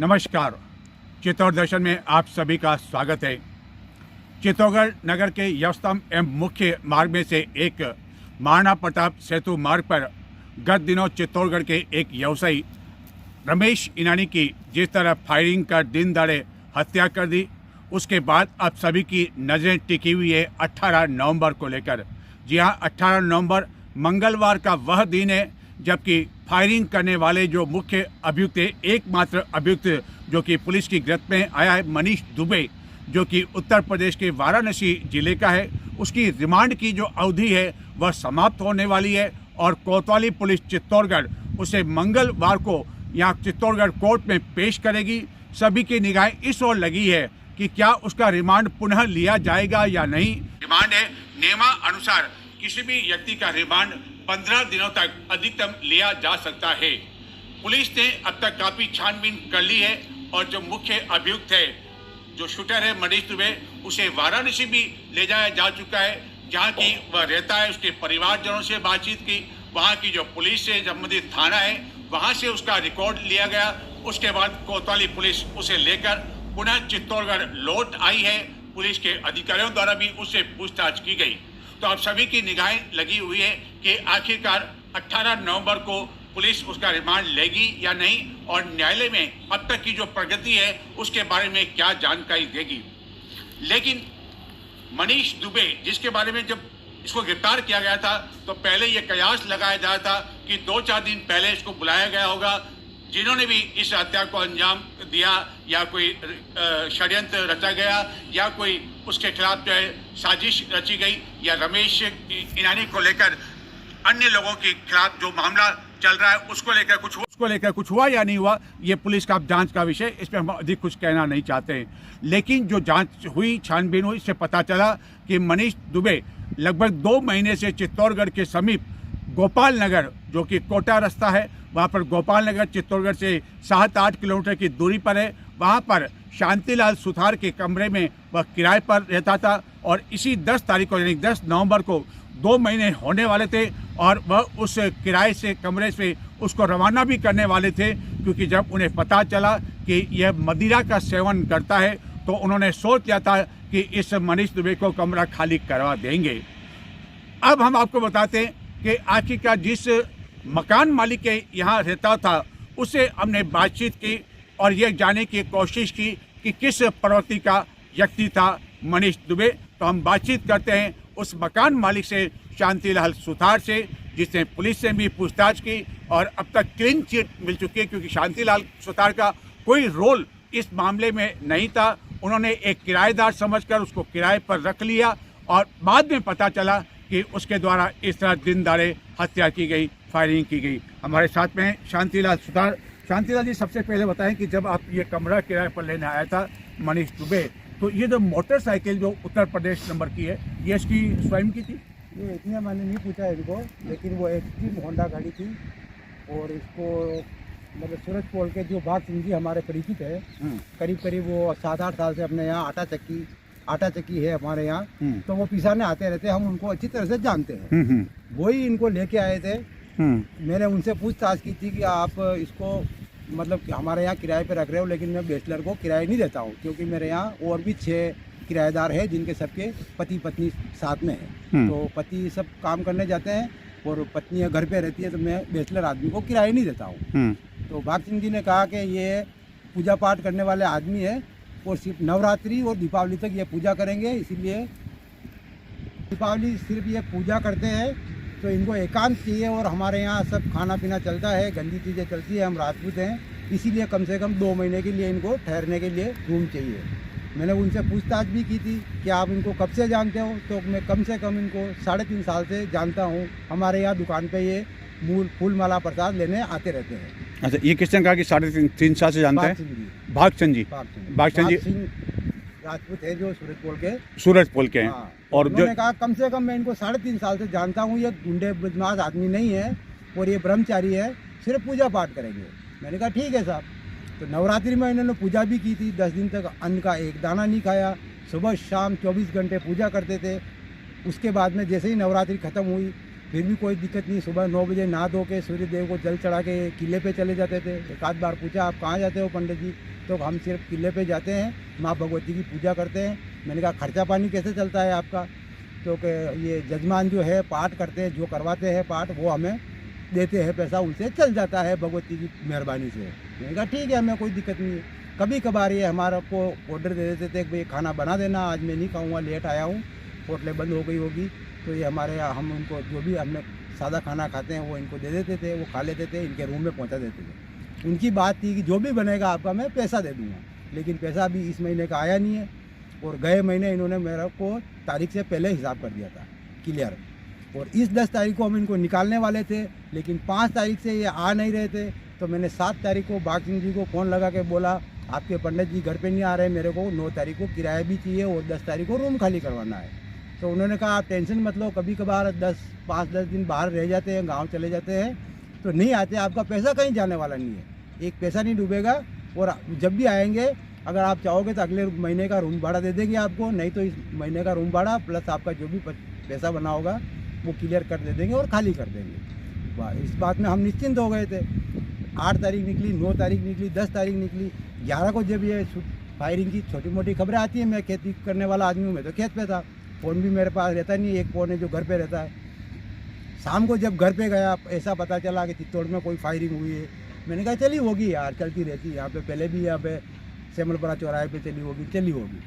नमस्कार। चित्तौड़ दर्शन में आप सभी का स्वागत है। चित्तौड़गढ़ नगर के व्यस्तम एवं मुख्य मार्ग में से एक महाराणा प्रताप सेतु मार्ग पर गत दिनों चित्तौड़गढ़ के एक व्यवसायी रमेश ईनानी की जिस तरह फायरिंग कर दिन दहाड़े हत्या कर दी, उसके बाद अब सभी की नज़रें टिकी हुई है 18 नवंबर को लेकर। जी हाँ, 18 नवंबर मंगलवार का वह दिन है जबकि फायरिंग करने वाले जो मुख्य अभियुक्त है, एकमात्र अभियुक्त जो कि पुलिस की गिरफ्त में आया है, मनीष दुबे, जो कि उत्तर प्रदेश के वाराणसी जिले का है, उसकी रिमांड की जो अवधि है वह समाप्त होने वाली है और कोतवाली पुलिस चित्तौड़गढ़ उसे मंगलवार को यहाँ चित्तौड़गढ़ कोर्ट में पेश करेगी। सभी की निगाहें इस ओर लगी है कि क्या उसका रिमांड पुनः लिया जाएगा या नहीं। रिमांड है, नियमानुसार किसी भी व्यक्ति का रिमांड 15 दिनों तक अधिकतम लिया जा सकता है। पुलिस ने अब तक काफी छानबीन कर ली है और जो मुख्य अभियुक्त है, जो शूटर है मनीष दुबे, उसे वाराणसी भी ले जाया जा चुका है जहां की वह रहता है। उसके परिवारजनों से बातचीत की, वहां की जो पुलिस से संबंधित थाना है वहां से उसका रिकॉर्ड लिया गया। उसके बाद कोतवाली पुलिस उसे लेकर पुनः चित्तौड़गढ़ लौट आई है। पुलिस के अधिकारियों द्वारा भी उससे पूछताछ की गई। तो अब सभी की निगाहें लगी हुई है कि आखिरकार 18 नवंबर को पुलिस उसका रिमांड लेगी या नहीं और न्यायालय में अब तक की जो प्रगति है उसके बारे में क्या जानकारी देगी। लेकिन मनीष दुबे, जिसके बारे में जब इसको गिरफ्तार किया गया था तो पहले ये कयास लगाया जा रहा था कि 2-4 दिन पहले इसको बुलाया गया होगा, जिन्होंने भी इस हत्या को अंजाम दिया या कोई षड्यंत्र रचा गया या कोई उसके खिलाफ जो है साजिश रची गई या रमेश ईनानी को लेकर अन्य लोगों के खिलाफ जो मामला चल रहा है उसको लेकर कुछ हुआ या नहीं हुआ, ये पुलिस का जांच का विषय, इस पर हम अधिक कुछ कहना नहीं चाहते हैं। लेकिन जो जांच हुई, छानबीन हुई, इससे पता चला कि मनीष दुबे लगभग 2 महीने से चित्तौड़गढ़ के समीप गोपाल नगर, जो कि कोटा रास्ता है, वहाँ पर गोपाल नगर चित्तौड़गढ़ से 7-8 किलोमीटर की दूरी पर है, वहाँ पर शांतिलाल सुथार के कमरे में वह किराए पर रहता था और इसी 10 तारीख को यानी 10 नवंबर को 2 महीने होने वाले थे और वह उस किराए से कमरे से उसको रवाना भी करने वाले थे, क्योंकि जब उन्हें पता चला कि यह मदिरा का सेवन करता है तो उन्होंने सोच लिया था कि इस मनीष दुबे को कमरा खाली करवा देंगे। अब हम आपको बताते हैं कि आखिरकार जिस मकान मालिक के यहाँ रहता था उससे हमने बातचीत की और यह जानने की कोशिश की कि किस प्रवृत्ति का व्यक्ति था मनीष दुबे। तो हम बातचीत करते हैं उस मकान मालिक से, शांतिलाल सुथार से, जिसने पुलिस से भी पूछताछ की और अब तक क्लीन चिट मिल चुकी है, क्योंकि शांतिलाल सुथार का कोई रोल इस मामले में नहीं था। उन्होंने एक किराएदार समझकर उसको किराए पर रख लिया और बाद में पता चला कि उसके द्वारा इस तरह दिन दहाड़े हत्या की गई, फायरिंग की गई। हमारे साथ में शांतिलाल सुथार। शांतिलाल जी, सबसे पहले बताएं कि जब आप ये कमरा किराए पर लेने आया था मनीष दुबे, तो ये जो मोटरसाइकिल जो उत्तर प्रदेश नंबर की है, ये इसकी स्वयं की थी? ये इतने मैंने नहीं पूछा है इनको, लेकिन वो एक्सट्रीम होंडा गाड़ी थी और इसको मतलब सूरज पोल के जो बाघ सिंह जी हमारे परिचित है, करीब वो 7-8 साल से अपने यहाँ आटा चक्की है हमारे यहाँ, तो वो पिसाने आते रहते हैं, हम उनको अच्छी तरह से जानते हैं। वही इनको लेके आए थे। मैंने उनसे पूछताछ की थी कि आप इसको मतलब हमारे यहाँ किराए पे रख रहे हो, लेकिन मैं बैचलर को किराए नहीं देता हूँ, क्योंकि मेरे यहाँ और भी 6 किराएदार हैं जिनके सबके पति पत्नी साथ में है। तो पति सब काम करने जाते हैं और पत्नी घर पे रहती है, तो मैं बैचलर आदमी को किराए नहीं देता हूँ। तो भाग सिंह जी ने कहा कि ये पूजा पाठ करने वाले आदमी है और सिर्फ नवरात्रि और दीपावली तक ये पूजा करेंगे, इसीलिए दीपावली सिर्फ ये पूजा करते हैं, तो इनको एकांत चाहिए। और हमारे यहाँ सब खाना पीना चलता है, गंदी चीज़ें चलती है, हम राजपूत हैं, इसीलिए कम से कम 2 महीने के लिए इनको ठहरने के लिए रूम चाहिए। मैंने उनसे पूछताछ भी की थी कि आप इनको कब से जानते हो, तो मैं कम से कम इनको 3.5 साल से जानता हूँ। हमारे यहाँ दुकान पे ये फूल माला प्रसाद लेने आते रहते हैं। अच्छा, ये किसने कहा कि 3.5 साल से जानते हैं? भागचंद जी राजपूत है जो सूरज पोल के हैं। हाँ, और उन्होंने कहा कम से कम मैं इनको 3.5 साल से जानता हूँ, ये गुंडे बदमाश आदमी नहीं है और ये ब्रह्मचारी है, सिर्फ पूजा पाठ करेंगे। मैंने कहा ठीक है साहब। तो नवरात्रि में इन्होंने पूजा भी की थी, 10 दिन तक अन्न का एक दाना नहीं खाया, सुबह शाम 24 घंटे पूजा करते थे। उसके बाद में जैसे ही नवरात्रि खत्म हुई फिर भी कोई दिक्कत नहीं, सुबह 9 बजे नहा धो के सूर्य देव को जल चढ़ा के किले पे चले जाते थे। एक आध बार पूछा आप कहाँ जाते हो पंडित जी, तो हम सिर्फ किले पे जाते हैं, माँ भगवती की पूजा करते हैं। मैंने कहा खर्चा पानी कैसे चलता है आपका? तो कि ये जजमान जो है पाठ करते हैं, जो करवाते हैं पाठ, वो हमें देते हैं पैसा, उनसे चल जाता है भगवती की मेहरबानी से। मैंने कहा ठीक है, हमें कोई दिक्कत नहीं है। कभी कभार ये हमारा को ऑर्डर दे देते थे कि भाई खाना बना देना, आज मैं नहीं खाऊंगा, लेट आया हूँ, होटलें बंद हो गई होगी, तो ये हमारे यहाँ हम उनको जो भी हमने सादा खाना खाते हैं वो इनको दे देते थे, वो खा लेते थे, इनके रूम में पहुँचा देते थे। उनकी बात थी कि जो भी बनेगा आपका मैं पैसा दे दूँगा, लेकिन पैसा अभी इस महीने का आया नहीं है। और गए महीने इन्होंने मेरे को तारीख से पहले हिसाब कर दिया था क्लियर, और इस 10 तारीख को हम इनको निकालने वाले थे, लेकिन 5 तारीख से ये आ नहीं रहे थे। तो मैंने 7 तारीख को बाग सिंह जी को फ़ोन लगा के बोला आपके पंडित जी घर पे नहीं आ रहे, मेरे को 9 तारीख को किराया भी चाहिए और 10 तारीख को रूम खाली करवाना है। तो उन्होंने कहा आप टेंशन मत लो, कभी कभार 5-10 दिन बाहर रह जाते हैं, गाँव चले जाते हैं, तो नहीं आते, आपका पैसा कहीं जाने वाला नहीं है, एक पैसा नहीं डूबेगा। और जब भी आएंगे अगर आप चाहोगे तो अगले महीने का रूम भाड़ा दे देंगे आपको, नहीं तो इस महीने का रूम भाड़ा प्लस आपका जो भी पैसा बना होगा वो क्लियर कर दे देंगे और खाली कर देंगे। इस बात में हम निश्चिंत हो गए थे। 8 तारीख निकली, 9 तारीख निकली, 10 तारीख निकली, 11 को जब ये फायरिंग की छोटी मोटी खबरें आती हैं, मैं खेती करने वाला आदमी हूँ, मैं तो खेत पे था, फ़ोन भी मेरे पास रहता नहीं, एक फ़ोन है जो घर पे रहता है। शाम को जब घर पे गया ऐसा पता चला कि चित्तौड़ में कोई फायरिंग हुई है। मैंने कहा चली होगी यार, चलती रहती है यहाँ पे, पहले भी यहाँ पे सेमलपुरा चौराहे पे चली होगी।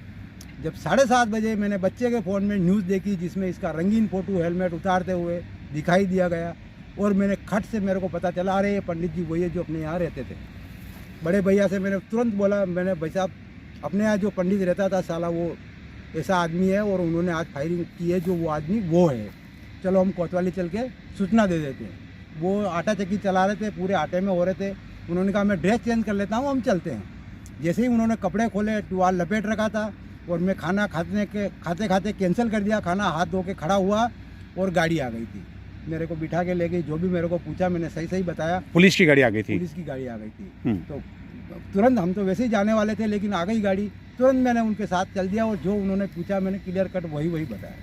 जब 7:30 बजे मैंने बच्चे के फ़ोन में न्यूज़ देखी जिसमें इसका रंगीन फ़ोटो हेलमेट उतारते हुए दिखाई दिया गया, और मैंने खट से मेरे को पता चला अरे ये पंडित जी वही है जो अपने यहाँ रहते थे। बड़े भैया से मैंने तुरंत बोला, मैंने भाई साहब अपने यहाँ जो पंडित रहता था साला वो ऐसा आदमी है और उन्होंने आज फायरिंग की है, जो वो आदमी वो है, चलो हम कोतवाली चल के सूचना दे देते हैं। वो आटा चक्की चला रहे थे, पूरे आटे में हो रहे थे। उन्होंने कहा मैं ड्रेस चेंज कर लेता हूँ, हम चलते हैं। जैसे ही उन्होंने कपड़े खोले, टुवाल लपेट रखा था, और मैं खाना खाते खाते कैंसिल कर दिया खाना, हाथ धो के खड़ा हुआ और गाड़ी आ गई थी, मेरे को बिठा के ले गई। जो भी मेरे को पूछा मैंने सही सही बताया। पुलिस की गाड़ी आ गई थी? पुलिस की गाड़ी आ गई थी। तो तुरंत हम तो वैसे ही जाने वाले थे, लेकिन आ गई गाड़ी, तुरंत मैंने उनके साथ चल दिया और जो उन्होंने पूछा मैंने क्लियर कट वही बताया।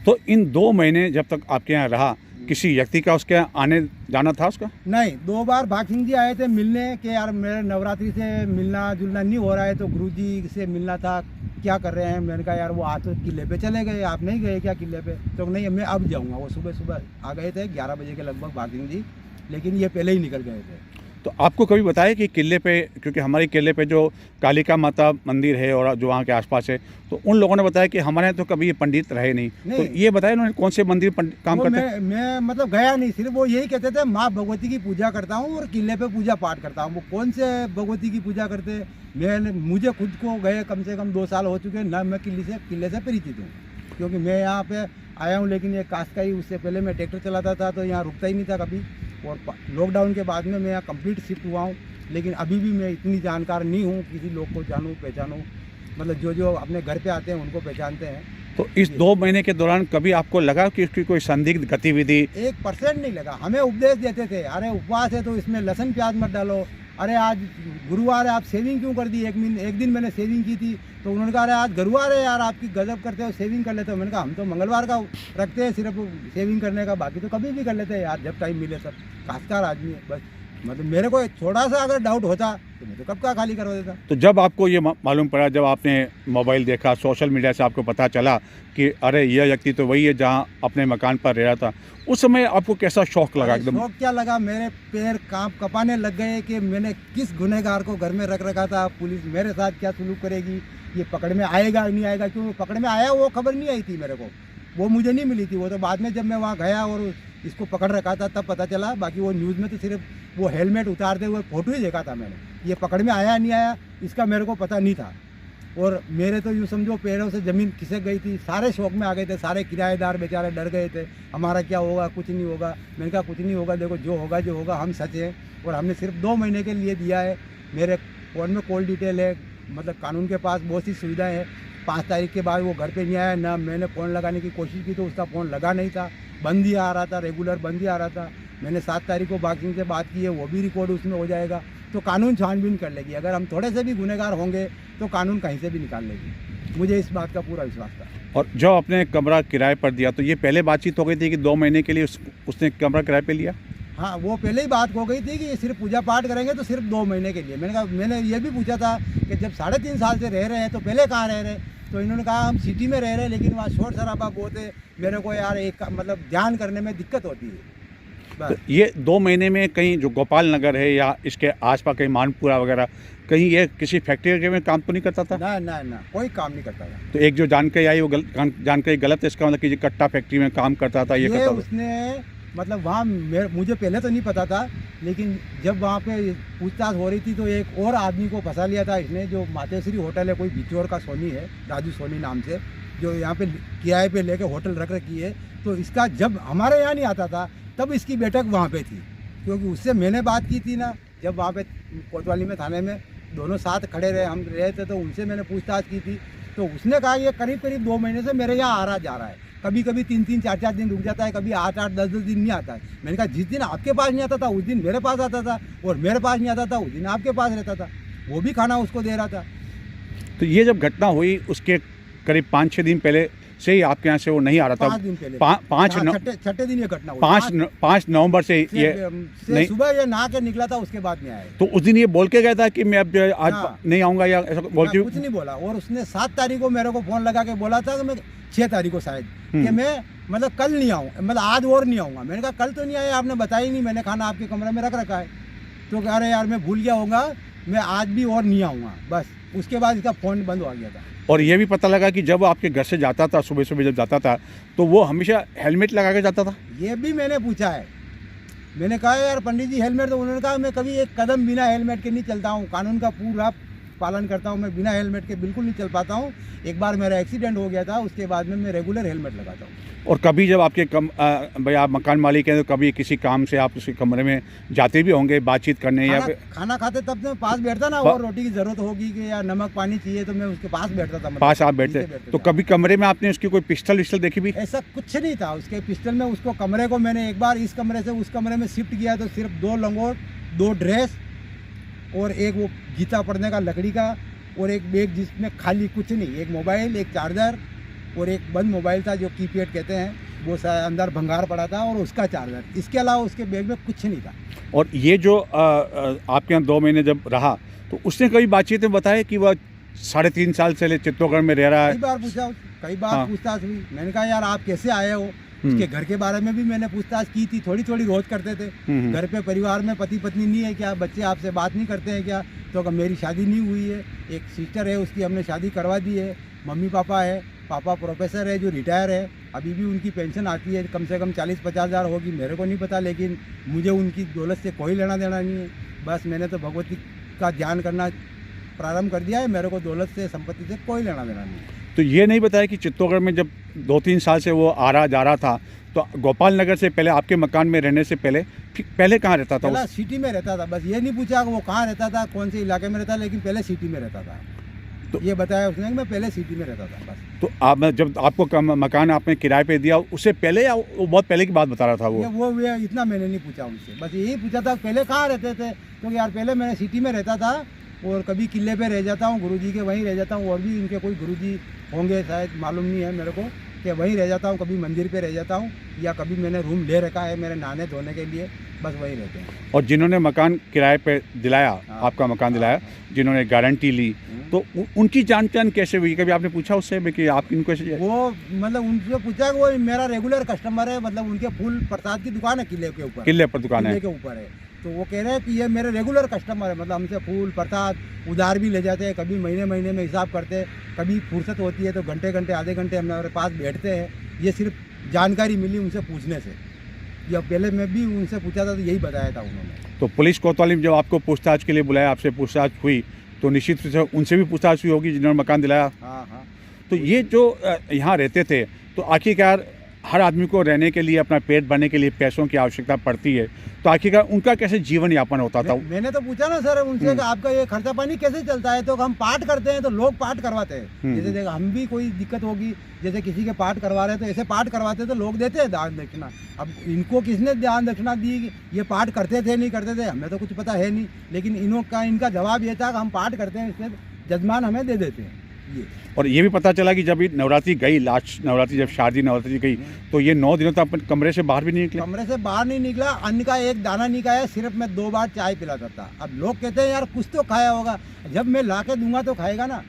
तो इन 2 महीने जब तक आपके यहाँ रहा, किसी व्यक्ति का उसके यहाँ आने जाना था उसका? नहीं, 2 बार भाग सिंह जी आए थे मिलने के, यार मेरे नवरात्रि से मिलना जुलना नहीं हो रहा है, तो गुरुजी से मिलना था, क्या कर रहे हैं? मैंने कहा यार वो आज तो किले पे चले गए, आप नहीं गए क्या किले पे? तो नहीं मैं अब जाऊंगा। वो सुबह आ गए थे 11 बजे के लगभग भाग सिंह जी, लेकिन ये पहले ही निकल गए थे। तो आपको कभी बताया कि किले पे, क्योंकि हमारे किले पे जो कालिका माता मंदिर है और जो वहाँ के आसपास है, तो उन लोगों ने बताया कि हमारे यहाँ तो कभी ये पंडित रहे नहीं। तो ये बताया उन्होंने कौन से मंदिर काम करते हैं? मैं मतलब गया नहीं, सिर्फ वो यही कहते थे माँ भगवती की पूजा करता हूँ और किले पे पूजा पाठ करता हूँ। वो कौन से भगवती की पूजा करते, मुझे खुद को गए कम से कम 2 साल हो चुके हैं ना, मैं किले से परिचित हूँ, क्योंकि मैं यहाँ पे आया हूँ। लेकिन ये कास्ट का ही, उससे पहले मैं ट्रैक्टर चलाता था तो यहाँ रुकता ही नहीं था कभी, और लॉकडाउन के बाद में मैं यहाँ कंप्लीट शिफ्ट हुआ हूँ। लेकिन अभी भी मैं इतनी जानकार नहीं हूँ, किसी लोग को जानूँ पहचानूँ, मतलब जो अपने घर पे आते हैं उनको पहचानते हैं। तो इस 2 महीने के दौरान कभी आपको लगा कि इसकी कोई संदिग्ध गतिविधि? 1% नहीं लगा। हमें उपदेश देते थे, अरे उपवास है तो इसमें लहसुन प्याज मत डालो, अरे आज गुरुवार है आप सेविंग क्यों कर दी? एक दिन मैंने सेविंग की थी तो उन्होंने कहा अरे आज गुरुवार है यार, आपकी गजब करते हो, सेविंग कर लेते हो। मैंने कहा हम तो मंगलवार का रखते हैं सिर्फ सेविंग करने का, बाकी तो कभी भी कर लेते हैं यार, जब टाइम मिले। सब काश्तकार आदमी है बस, मतलब मेरे को थोड़ा सा अगर डाउट होता तो मैं तो कब का खाली करवा देता। तो जब आपको ये मालूम पड़ा, जब आपने मोबाइल देखा, सोशल मीडिया से आपको पता चला कि अरे यह व्यक्ति तो वही है जहाँ अपने मकान पर रह रहा था, उस समय आपको कैसा शौक लगा? एकदम शौक क्या लगा, मेरे पैर कँपाने लग गए कि मैंने किस गुनहगार को घर में रख रखा था, पुलिस मेरे साथ क्या सलूक करेगी, ये पकड़ में आएगा नहीं आएगा। क्यों पकड़ में आया वो खबर नहीं आई थी मेरे को, वो मुझे नहीं मिली थी। वो तो बाद में जब मैं वहाँ गया और इसको पकड़ रखा था तब पता चला। बाकी वो न्यूज़ में तो सिर्फ वो हेलमेट उतारते हुए फ़ोटो ही देखा था मैंने, ये पकड़ में आया नहीं आया इसका मेरे को पता नहीं था। और मेरे तो यूँ समझो पैरों से ज़मीन खिसक गई थी, सारे शौक में आ गए थे, सारे किराएदार बेचारे डर गए थे, हमारा क्या होगा, कुछ नहीं होगा। मैंने कहा कुछ नहीं होगा, देखो जो होगा हम सच हैं, और हमने सिर्फ 2 महीने के लिए दिया है। मेरे फ़ोन में कॉल डिटेल है, मतलब कानून के पास बहुत सी सुविधाएँ हैं। 5 तारीख के बाद वो घर पे नहीं आया, ना मैंने फ़ोन लगाने की कोशिश की तो उसका फ़ोन लगा नहीं था, बंद ही आ रहा था, रेगुलर बंद ही आ रहा था। मैंने 7 तारीख को बाग सिंह से बात की है, वो भी रिकॉर्ड उसमें हो जाएगा। तो कानून छानबीन कर लेगी, अगर हम थोड़े से भी गुनहगार होंगे तो कानून कहीं से भी निकाल लेगी, मुझे इस बात का पूरा विश्वास था। और जब आपने कमरा किराए पर दिया तो ये पहले बातचीत हो गई थी कि 2 महीने के लिए उसने कमरा किराए पे लिया? हाँ, वो पहले ही बात हो गई थी कि ये सिर्फ पूजा पाठ करेंगे तो सिर्फ 2 महीने के लिए। मैंने कहा, मैंने ये भी पूछा था कि जब 3.5 साल से रह रहे हैं तो पहले कहाँ रह रहे हैं? तो इन्होंने कहा हम सिटी में रह रहे हैं, लेकिन वहाँ शोर शराबा बहुत है, मेरे को यार एक मतलब ध्यान करने में दिक्कत होती है। तो ये 2 महीने में कहीं जो गोपाल नगर है या इसके आसपास कहीं मानपुरा वगैरह कहीं ये किसी फैक्ट्री में काम तो नहीं करता था? ना, कोई काम नहीं करता था। तो एक जो जानकारी आई वो जानकारी गलत है, इसका मतलब कि कट्टा फैक्ट्री में काम करता था, ये करता था? उसने मतलब वहाँ मुझे पहले तो नहीं पता था, लेकिन जब वहाँ पे पूछताछ हो रही थी तो एक और आदमी को फंसा लिया था इसने, जो मातेश्री होटल है, कोई बिचौर का सोनी है, राजू सोनी नाम से, जो यहाँ पे किराए पे लेके होटल रख रखी है। तो इसका जब हमारे यहाँ नहीं आता था तब इसकी बैठक वहाँ पे थी, क्योंकि उससे मैंने बात की थी ना, जब वहाँ पे कोतवाली में थाने में दोनों साथ खड़े रहे, हम रहे थे, तो उनसे मैंने पूछताछ की थी। तो उसने कहा ये करीब 2 महीने से मेरे यहाँ आ रहा जा रहा है, कभी कभी 3-3, 4-4 दिन रुक जाता है, कभी 8-8, 10-10 दिन नहीं आता है। मैंने कहा जिस दिन आपके पास नहीं आता था उस दिन मेरे पास आता था, और मेरे पास नहीं आता था उस दिन आपके पास रहता था, वो भी खाना उसको दे रहा था। तो ये जब घटना हुई उसके करीब 5-6 दिन पहले से ही आपके यहाँ से वो नहीं आ रहा था? 5 दिन पहले, 5 दिन ये घटना हुई। 5 नवंबर से ये नहीं, सुबह ये नहा के निकला था, उसके बाद में आया। तो उस दिन ये बोल के गया था कि मैं अब आज नहीं आऊँगा या ऐसा बोल के? कुछ नहीं बोला, और उसने 7 तारीख को मेरे को फ़ोन लगा के बोला था कि मैं 6 तारीख को शायद कि मैं मतलब कल नहीं आऊँ, मतलब आज और नहीं आऊँगा। मैंने कहा कल तो नहीं आया, आपने बताया ही नहीं, मैंने खाना आपके कमरे में रख रखा है। तो कह रहे यार मैं भूल गया होगा, मैं आज भी और नहीं आऊँगा, बस। उसके बाद इसका फ़ोन बंद हो गया था। और ये भी पता लगा कि जब आपके घर से जाता था, सुबह सुबह जब जाता था, तो वो हमेशा हेलमेट लगा के जाता था? ये भी मैंने पूछा है, मैंने कहा यार पंडित जी हेलमेट, तो उन्होंने कहा मैं कभी एक कदम बिना हेलमेट के नहीं चलता हूँ, कानून का पूरा पालन करता हूँ, मैं बिना हेलमेट के बिल्कुल नहीं चल पाता हूँ। एक बार मेरा एक्सीडेंट हो गया था, उसके बाद में मैं रेगुलर हेलमेट लगाता हूँ। और कभी जब आपके भाई आप मकान मालिक हैं तो कभी किसी काम से आप उसके कमरे में जाते भी होंगे बातचीत करने, या खाना खाते तब तो पास बैठता ना, और रोटी की जरूरत होगी कि या नमक पानी चाहिए तो मैं उसके पास बैठता था। पास आप बैठते? तो कभी कमरे में आपने उसकी कोई पिस्टल विस्टल देखी भी? ऐसा कुछ नहीं था उसके पिस्टल में। उसको कमरे को मैंने एक बार इस कमरे से उस कमरे में शिफ्ट किया तो सिर्फ 2 लंगोट, 2 ड्रेस और एक वो गीता पढ़ने का लकड़ी का, और एक बैग जिसमें खाली कुछ नहीं, एक मोबाइल, एक चार्जर और एक बंद मोबाइल था जो कीपैड कहते हैं, वो अंदर भंगार पड़ा था, और उसका चार्जर। इसके अलावा उसके बैग में कुछ नहीं था। और ये जो आपके यहाँ 2 महीने जब रहा तो उसने कभी बातचीत में बताया कि वह 3.5 साल से चित्तौड़गढ़ में रह रहा है? कई बार पूछा, कई बार पूछताछ हुई। मैंने कहा यार आप कैसे आए हो, उसके घर के बारे में भी मैंने पूछताछ की थी, थोड़ी थोड़ी रोज करते थे। घर पे परिवार में पति पत्नी नहीं है क्या, बच्चे आपसे बात नहीं करते हैं क्या? तो मेरी शादी नहीं हुई है, एक सिस्टर है उसकी हमने शादी करवा दी है, मम्मी पापा है, पापा प्रोफेसर है जो रिटायर है, अभी भी उनकी पेंशन आती है, कम से कम 40-50 हज़ार होगी, मेरे को नहीं पता, लेकिन मुझे उनकी दौलत से कोई लेना देना नहीं है। बस मैंने तो भगवती का ध्यान करना प्रारंभ कर दिया है, मेरे को दौलत से, संपत्ति से कोई लेना देना नहीं है। तो ये नहीं बताया कि चित्तौड़गढ़ में जब 2-3 साल से वो आ रहा जा रहा था तो गोपाल नगर से पहले आपके मकान में रहने से पहले कहाँ रहता था? सिटी में रहता था। बस ये नहीं पूछा कि वो कहाँ रहता था, कौन से इलाके में रहता, लेकिन पहले सिटी में रहता था। तो ये बताया उसने कि मैं पहले सिटी में रहता था, बस। तो आप जब आपको मकान आपने किराए पे दिया उससे पहले या वो बहुत पहले की बात बता रहा था? वो इतना मैंने नहीं पूछा उनसे, बस यही पूछा था पहले कहाँ रहते थे, क्योंकि यार पहले मैं सिटी में रहता था, और कभी किले पे रह जाता हूँ, गुरुजी के वहीं रह जाता हूँ, और भी इनके कोई गुरुजी होंगे शायद, मालूम नहीं है मेरे को, कि वहीं रह जाता हूँ, कभी मंदिर पे रह जाता हूँ, या कभी मैंने रूम ले रखा है मेरे नहाने धोने के लिए, बस वहीं रहते हैं। और जिन्होंने मकान किराए पे दिलाया, आपका मकान दिलाया, जिन्होंने गारंटी ली, तो उनकी जान पहचान कैसे हुई? कभी आपने पूछा उससे कि आप इनको? वो मतलब उनसे पूछा कि वो मेरा रेगुलर कस्टमर है, मतलब उनके फूल प्रसाद की दुकान है किले के ऊपर, किले पर दुकान है, किले के ऊपर है, तो वो कह रहे हैं कि ये मेरे रेगुलर कस्टमर है, मतलब हमसे फूल प्रसाद उधार भी ले जाते हैं, कभी महीने में हिसाब करते हैं, कभी फुर्सत होती है तो घंटे आधे घंटे हमारे पास बैठते हैं। ये सिर्फ जानकारी मिली उनसे पूछने से, या पहले मैं भी उनसे पूछा था तो यही बताया था उन्होंने। तो पुलिस कोतवाली में जब आपको पूछताछ के लिए बुलाया, आपसे पूछताछ हुई, तो निश्चित रूप से उनसे भी पूछताछ हुई होगी जिन्होंने मकान दिलाया? हाँ। तो ये जो यहाँ रहते थे, तो आखिरकार हर आदमी को रहने के लिए, अपना पेट भरने के लिए पैसों की आवश्यकता पड़ती है, तो आखिरकार उनका कैसे जीवन यापन होता था? मैंने तो पूछा ना सर उनसे कि आपका ये खर्चा पानी कैसे चलता है, तो हम पाठ करते हैं तो लोग पाठ करवाते हैं, जैसे देखो हम भी कोई दिक्कत होगी, जैसे किसी के पाठ करवा रहे हैं तो ऐसे पाठ करवाते हैं तो लोग देते हैं दान दक्षिणा। अब इनको किसने दान दक्षिणा दी, ये पाठ करते थे नहीं करते थे, हमें तो कुछ पता है नहीं, लेकिन इनका जवाब ये था कि हम पाठ करते हैं, इसलिए जजमान हमें दे देते हैं। ये और ये भी पता चला कि जब ये नवरात्रि गई, लास्ट नवरात्रि जब शारदीय नवरात्रि गई, तो ये 9 दिनों तक अपन कमरे से बाहर भी नहीं निकले। कमरे से बाहर नहीं निकला, अन्न का एक दाना नहीं खाया, सिर्फ मैं 2 बार चाय पिलाता था। अब लोग कहते हैं यार कुछ तो खाया होगा, जब मैं ला के दूंगा तो खाएगा ना।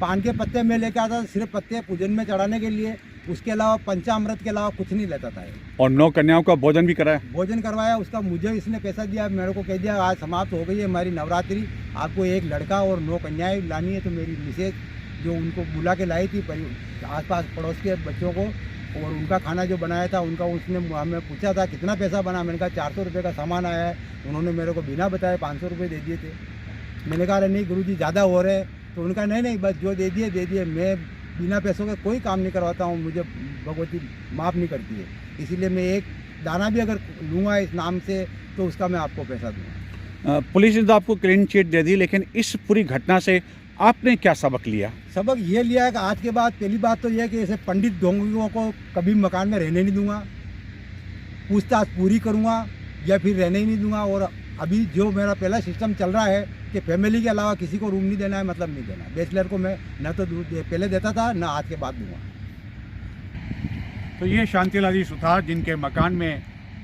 पान के पत्ते मैं लेके आता था, सिर्फ पत्ते पूजन में चढ़ाने के लिए, उसके अलावा पंचामृत के अलावा कुछ नहीं लेता था। और 9 कन्याओं का भोजन भी कराया। भोजन करवाया, उसका मुझे इसने पैसा दिया, मेरे को कह दिया आज समाप्त हो गई है हमारी नवरात्रि, आपको 1 लड़का और 9 कन्याएं लानी है। तो मेरी मिसेज जो उनको बुला के लाई थी आसपास पड़ोस के बच्चों को, और उनका खाना जो बनाया था उनका, उसने हमें पूछा था कितना पैसा बना। मैंने कहा 400 रुपये का सामान आया है। उन्होंने मेरे को बिना बताए 500 रुपये दे दिए थे। मैंने कहा अरे नहीं गुरुजी ज़्यादा हो रहे, तो उनका नहीं बस जो दे दिए। मैं बिना पैसों के कोई काम नहीं करवाता हूँ, मुझे भगवती माफ़ नहीं करती है। इसीलिए मैं एक दाना भी अगर लूँगा इस नाम से तो उसका मैं आपको पैसा दूँगा। पुलिस ने तो आपको क्लीन चिट दे दी, लेकिन इस पूरी घटना से आपने क्या सबक लिया? सबक ये लिया है कि आज के बाद पहली बात तो यह है कि ऐसे पंडित ढोंगियों को कभी मकान में रहने नहीं दूंगा, पूछताछ पूरी करूंगा या फिर रहने ही नहीं दूंगा। और अभी जो मेरा पहला सिस्टम चल रहा है कि फैमिली के अलावा किसी को रूम नहीं देना है, मतलब नहीं देना। बैचलर को मैं न तो पहले देता था न आज के बाद दूंगा। तो ये शांतिलाल जी सुथार जिनके मकान में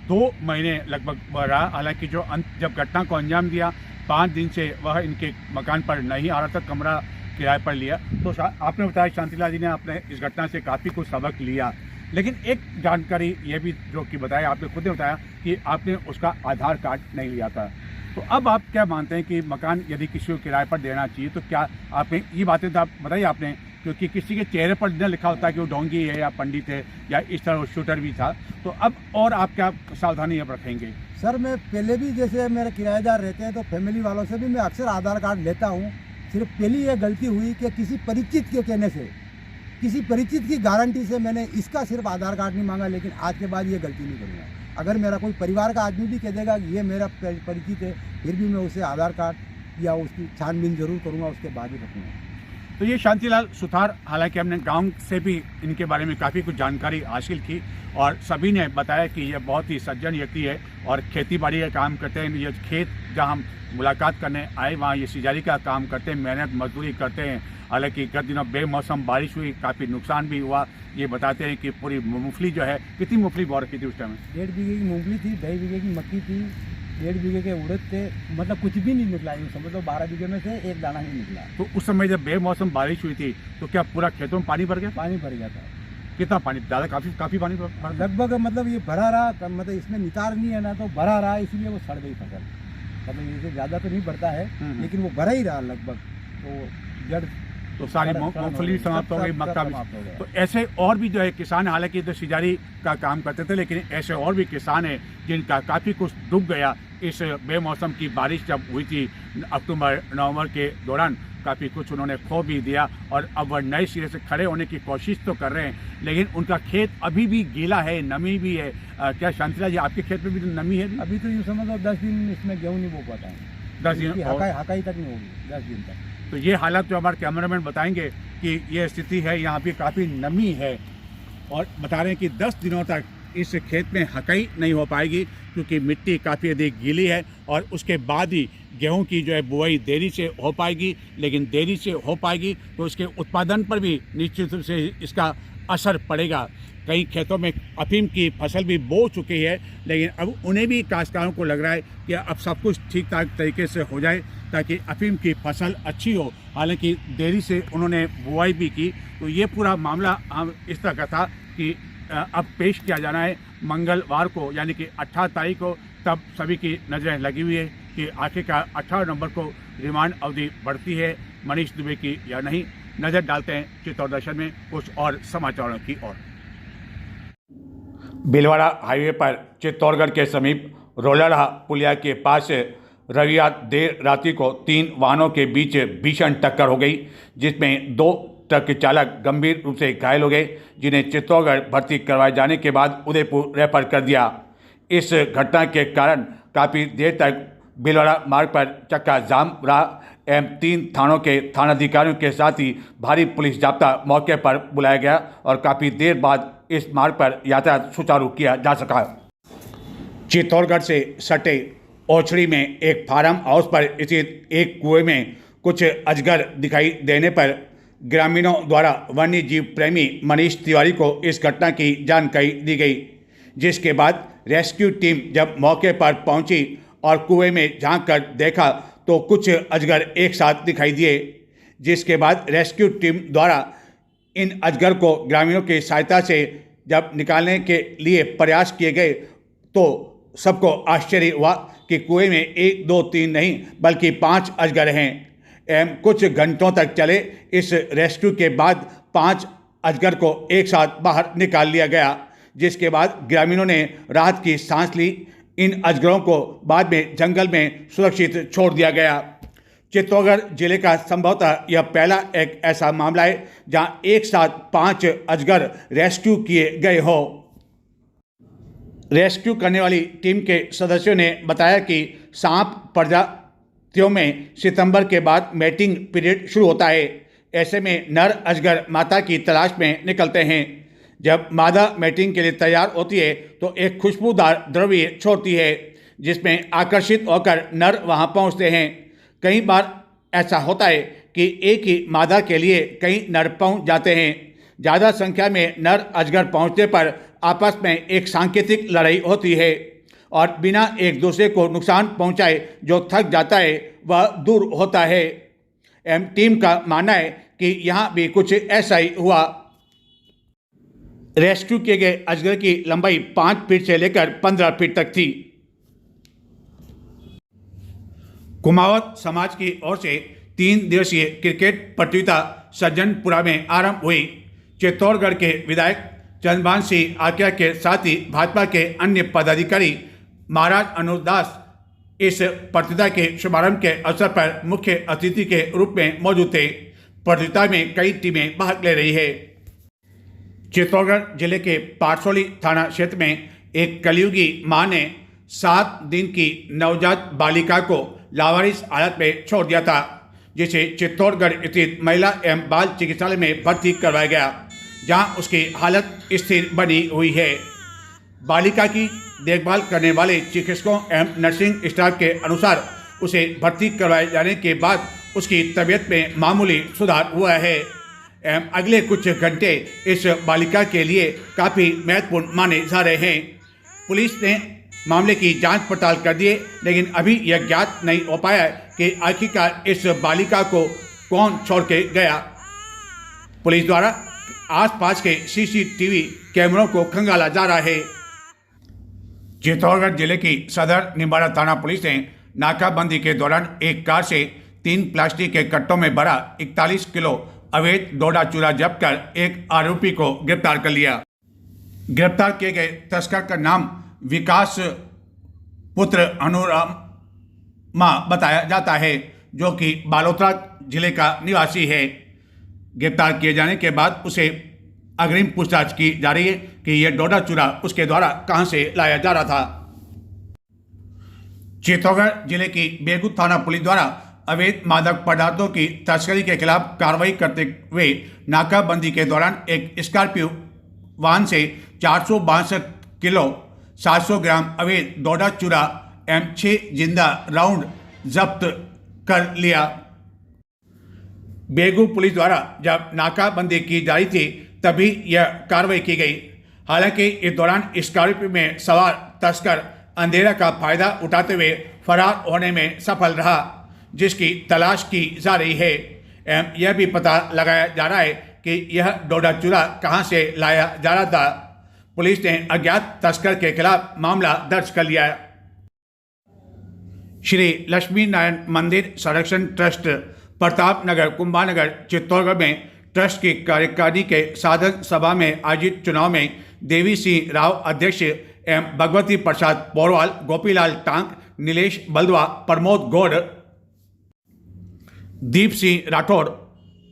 2 महीने लगभग रहा, हालांकि जो जब घटना को अंजाम दिया 5 दिन से वह इनके मकान पर नहीं आ रहा था, कमरा किराए पर लिया। तो आपने बताया शांतिलाल जी ने अपने इस घटना से काफ़ी कुछ सबक लिया, लेकिन एक जानकारी ये भी जो कि बताया, आपने खुद ने बताया कि आपने उसका आधार कार्ड नहीं लिया था। तो अब आप क्या मानते हैं कि मकान यदि किसी को किराए पर देना चाहिए, तो क्या आपने ये बातें तो बताई आपने, क्योंकि किसी के चेहरे पर न लिखा होता है कि वो ढोंगी है या पंडित है या इस तरह शूटर भी था, तो अब और आप क्या सावधानी अब रखेंगे? सर मैं पहले भी जैसे मेरे किराएदार रहते हैं तो फैमिली वालों से भी मैं अक्सर आधार कार्ड लेता हूँ। सिर्फ पहली ये गलती हुई कि किसी परिचित के कहने से, किसी परिचित की गारंटी से मैंने इसका सिर्फ आधार कार्ड नहीं मांगा, लेकिन आज के बाद ये गलती नहीं करूँगा। अगर मेरा कोई परिवार का आदमी भी कह देगा कि ये मेरा परिचित है, फिर भी मैं उसे आधार कार्ड या उसकी छानबीन जरूर करूँगा, उसके बाद ही रखूँगा। तो ये शांतिलाल सुथार, हालांकि हमने गांव से भी इनके बारे में काफ़ी कुछ जानकारी हासिल की और सभी ने बताया कि ये बहुत ही सज्जन व्यक्ति है और खेती बाड़ी का काम करते हैं। ये खेत जहां हम मुलाकात करने आए वहाँ ये सिंचाई का काम करते हैं, मेहनत मजदूरी करते हैं। हालांकि गत दिनों बेमौसम बारिश हुई, काफ़ी नुकसान भी हुआ। ये बताते हैं कि पूरी मूंगफली जो है, कितनी मूंगफली बो रखी थी उस टाइम? 1.5 बीघे की मूंगफली थी, 2.5 बीघे की मक्की थी, 1.5 बीघे के उड़द थे, मतलब कुछ भी नहीं निकला। यूँ समझ लो 12 बीघे में से एक दाना ही निकला। तो उस समय जब बेमौसम बारिश हुई थी तो क्या पूरा खेतों में पानी भर गया? पानी भर गया था। कितना पानी? ज़्यादा? काफ़ी पानी भर? लगभग मतलब ये भरा रहा, मतलब इसमें नितार नहीं है ना, तो भरा रहा, इसलिए वो सड़ गई फसल। मतलब इससे ज़्यादा तो नहीं बढ़ता है, लेकिन वो भरा ही रहा लगभग, तो जड़ तो सारी मूंगफली समाप्त हो गई, मक्का भी। तो ऐसे और भी जो है किसान, हालांकि तो सिंचाई का काम करते थे, लेकिन ऐसे और भी किसान हैं जिनका काफ़ी कुछ डूब गया इस बेमौसम की बारिश जब हुई थी अक्टूबर नवंबर के दौरान। काफ़ी कुछ उन्होंने खो भी दिया और अब वह नए सिरे से खड़े होने की कोशिश तो कर रहे हैं, लेकिन उनका खेत अभी भी गीला है, नमी भी है। क्या शांतिलाल जी आपके खेत में भी तो नमी है? अभी तो यूँ समझ लो 10 दिन इसमें गेहूँ नहीं बो पाता है, 10 दिन हकाई तक नहीं होगी 10 दिन तक। तो ये हालत जो हमारे कैमरामैन बताएंगे कि ये स्थिति है, यहाँ पे काफ़ी नमी है और बता रहे हैं कि 10 दिनों तक इस खेत में हकाई नहीं हो पाएगी क्योंकि मिट्टी काफ़ी अधिक गीली है और उसके बाद ही गेहूं की जो है बुआई देरी से हो पाएगी। लेकिन देरी से हो पाएगी तो इसके उत्पादन पर भी निश्चित रूप से इसका असर पड़ेगा। कई खेतों में अफीम की फसल भी बो चुकी है, लेकिन अब उन्हें भी काश्तकारों को लग रहा है कि अब सब कुछ ठीक ठाक तरीके से हो जाए ताकि अफीम की फसल अच्छी हो। हालांकि देरी से उन्होंने बुआई भी की। तो ये पूरा मामला हम इस तरह का था कि अब पेश किया जाना है मंगलवार को, यानी कि 18 तारीख को। तब सभी की नज़रें लगी हुई है कि आखिरकार 18 नवंबर को रिमांड अवधि बढ़ती है मनीष दुबे की या नहीं। नज़र डालते हैं चित्तौड़ दर्शन में कुछ और समाचारों की ओर। भीलवाड़ा हाईवे पर चित्तौड़गढ़ के समीप रोलड़ा पुलिया के पास रविवार देर रात्रि को 3 वाहनों के बीच भीषण टक्कर हो गई, जिसमें 2 ट्रक के चालक गंभीर रूप से घायल हो गए, जिन्हें चित्तौड़गढ़ भर्ती करवाए जाने के बाद उदयपुर रेफर कर दिया। इस घटना के कारण काफ़ी देर तक भीलवाड़ा मार्ग पर चक्का जाम रहा एवं 3 थानों के थानाधिकारियों के साथ ही भारी पुलिस जाब्ता मौके पर बुलाया गया और काफ़ी देर बाद इस मार्ग पर यातायात सुचारू किया जा सका। चित्तौड़गढ़ से सटे ओछड़ी में एक फार्म हाउस पर स्थित एक कुएं में कुछ अजगर दिखाई देने पर ग्रामीणों द्वारा वन्य जीव प्रेमी मनीष तिवारी को इस घटना की जानकारी दी गई, जिसके बाद रेस्क्यू टीम जब मौके पर पहुंची और कुएं में झांक कर देखा तो कुछ अजगर एक साथ दिखाई दिए, जिसके बाद रेस्क्यू टीम द्वारा इन अजगर को ग्रामीणों की सहायता से जब निकालने के लिए प्रयास किए गए तो सबको आश्चर्य हुआ कि कुएं में 1, 2, 3 नहीं बल्कि 5 अजगर हैं एवं कुछ घंटों तक चले इस रेस्क्यू के बाद 5 अजगर को एक साथ बाहर निकाल लिया गया, जिसके बाद ग्रामीणों ने राहत की सांस ली। इन अजगरों को बाद में जंगल में सुरक्षित छोड़ दिया गया। चित्तौड़गढ़ जिले का संभवतः यह पहला एक ऐसा मामला है जहां एक साथ 5 अजगर रेस्क्यू किए गए हो। रेस्क्यू करने वाली टीम के सदस्यों ने बताया कि सांप प्रजातियों में सितंबर के बाद मैटिंग पीरियड शुरू होता है। ऐसे में नर अजगर मादा की तलाश में निकलते हैं। जब मादा मैटिंग के लिए तैयार होती है तो एक खुशबूदार द्रव्य छोड़ती है, जिसमें आकर्षित होकर नर वहां पहुंचते हैं। कई बार ऐसा होता है कि एक ही मादा के लिए कई नर पहुंच जाते हैं। ज़्यादा संख्या में नर अजगर पहुंचने पर आपस में एक सांकेतिक लड़ाई होती है और बिना एक दूसरे को नुकसान पहुंचाए जो थक जाता है वह दूर होता है। टीम का मानना है कि यहाँ भी कुछ ऐसा ही हुआ। रेस्क्यू किए गए अजगर की लंबाई 5 फीट से लेकर 15 फीट तक थी। कुमावत समाज की ओर से 3 दिवसीय क्रिकेट प्रतियोगिता सज्जनपुरा में आरंभ हुई। चित्तौड़गढ़ के विधायक चंद्रभान सिंह आर्या के साथ ही भाजपा के अन्य पदाधिकारी महाराज अनुदास इस प्रतियोगिता के शुभारंभ के अवसर पर मुख्य अतिथि के रूप में मौजूद थे। प्रतियोगिता में कई टीमें भाग ले रही है। चित्तौड़गढ़ जिले के पारसोली थाना क्षेत्र में एक कलयुगी मां ने 7 दिन की नवजात बालिका को लावारिस हालत में छोड़ दिया था, जिसे चित्तौड़गढ़ स्थित महिला एवं बाल चिकित्सालय में भर्ती करवाया गया, जहां उसकी हालत स्थिर बनी हुई है। बालिका की देखभाल करने वाले चिकित्सकों एवं नर्सिंग स्टाफ के अनुसार उसे भर्ती करवाए जाने के बाद उसकी तबीयत में मामूली सुधार हुआ है एवं अगले कुछ घंटे इस बालिका के लिए काफ़ी महत्वपूर्ण माने जा रहे हैं। पुलिस ने मामले की जांच पड़ताल कर दी है, लेकिन अभी यह ज्ञात नहीं हो पाया कि आखिरकार इस बालिका को कौन छोड़ के गया। पुलिस द्वारा आसपास के सीसीटीवी कैमरों को खंगाला जा रहा है। चित्तौड़गढ़ जिले की सदर निम्बाड़ा थाना पुलिस ने नाकाबंदी के दौरान एक कार से 3 प्लास्टिक के कट्टों में भरा 41 किलो अवैध डोडा चूरा जब्त कर एक आरोपी को गिरफ्तार कर लिया। गिरफ्तार किए गए तस्कर का नाम विकास पुत्र अनुरामा बताया जाता है, जो कि बालोतरा जिले का निवासी है। गिरफ्तार किए जाने के बाद उसे अग्रिम पूछताछ की जा रही है कि यह डोडा चूरा उसके द्वारा कहां से लाया जा रहा था। चित्तौड़गढ़ जिले की बेगू थाना पुलिस द्वारा अवैध मादक पदार्थों की तस्करी के खिलाफ कार्रवाई करते हुए नाकाबंदी के दौरान एक स्कॉर्पियो वाहन से 462 किलो 700 ग्राम अवैध डोडा चूरा एवं 6 जिंदा राउंड जब्त कर लिया। बेगू पुलिस द्वारा जब नाकाबंदी की जा रही थी तभी यह कार्रवाई की गई। हालांकि इस दौरान स्कॉर्पियो में सवार तस्कर अंधेरा का फायदा उठाते हुए फरार होने में सफल रहा, जिसकी तलाश की जा रही है एवं यह भी पता लगाया जा रहा है कि यह डोडा चूरा कहां से लाया जा रहा था। पुलिस ने अज्ञात तस्कर के खिलाफ मामला दर्ज कर लिया है। श्री लक्ष्मी नारायण मंदिर संरक्षण ट्रस्ट प्रताप नगर कुंभानगर चित्तौड़गढ़ में ट्रस्ट की कार्यकारिणी के साधन सभा में आयोजित चुनाव में देवी सिंह राव अध्यक्ष एवं भगवती प्रसाद पौरवाल, गोपीलाल टांक, नीलेश बलदवा, प्रमोद गौड़, दीप सिंह राठौड़,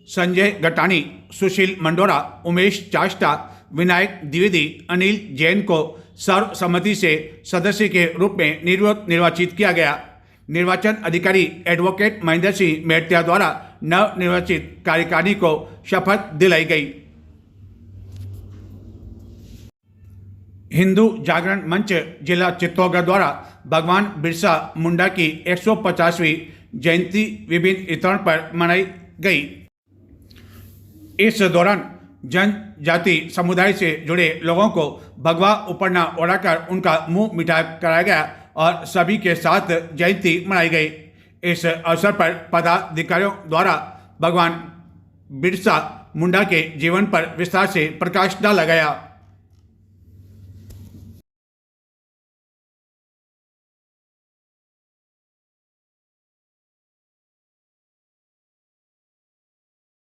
संजय गटानी, सुशील मंडोरा, उमेश चाष्टा, विनायक द्विवेदी, अनिल जैन को सर्वसम्मति से सदस्य के रूप में निर्वाचित किया गया। निर्वाचन अधिकारी एडवोकेट महेंद्र सिंह मेहतिया द्वारा नवनिर्वाचित कार्यकारिणी को शपथ दिलाई गई। हिंदू जागरण मंच जिला चित्तौड़गढ़ द्वारा भगवान बिरसा मुंडा की 150वीं जयंती विभिन्न स्थानों पर मनाई गई। इस दौरान जनजाति समुदाय से जुड़े लोगों को भगवा उपरना ओढ़ाकर उनका मुंह मीठा कराया गया और सभी के साथ जयंती मनाई गई। इस अवसर पर पदाधिकारियों द्वारा भगवान बिरसा मुंडा के जीवन पर विस्तार से प्रकाश डाला गया।